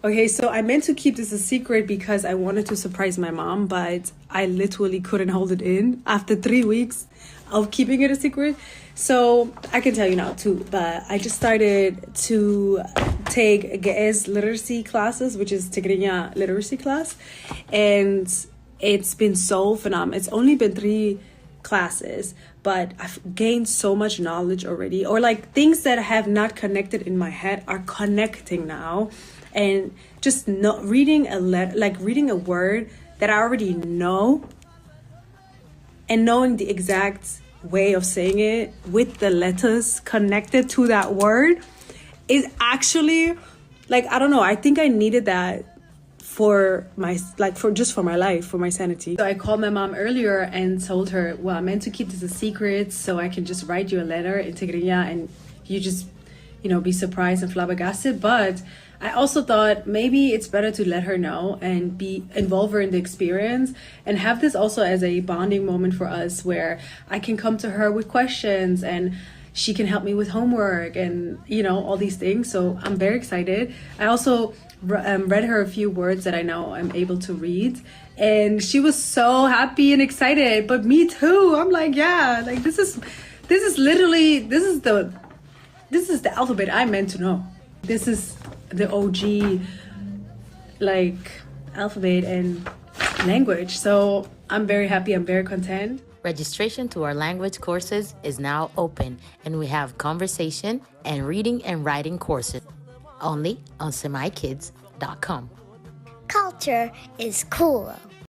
Okay, so I meant to keep this a secret because I wanted to surprise my mom, but I literally couldn't hold it in after 3 weeks of keeping it a secret. So I can tell you now too, but I just started to take GES literacy classes, which is Tigrinya literacy class. And it's been so phenomenal. It's only been 3 classes, but I've gained so much knowledge already, or like things that have not connected in my head are connecting now. And just not reading a letter, like reading a word that I already know and knowing the exact way of saying it with the letters connected to that word is actually like, I don't know, I think I needed that for my, like, for my life, for my sanity. So I called my mom earlier and told her, well, I meant to keep this a secret so I can just write you a letter in Tigrinya and you just, be surprised and flabbergasted. But I also thought maybe it's better to let her know and involve her in the experience and have this also as a bonding moment for us where I can come to her with questions and she can help me with homework and, all these things. So I'm very excited. I also read her a few words that I know I'm able to read. And she was so happy and excited, but me too. I'm like, yeah, like this is the alphabet I meant to know. This is the OG like alphabet and language. So I'm very happy. I'm very content. Registration to our language courses is now open, and we have conversation and reading and writing courses only on semikids.com. Culture is cool.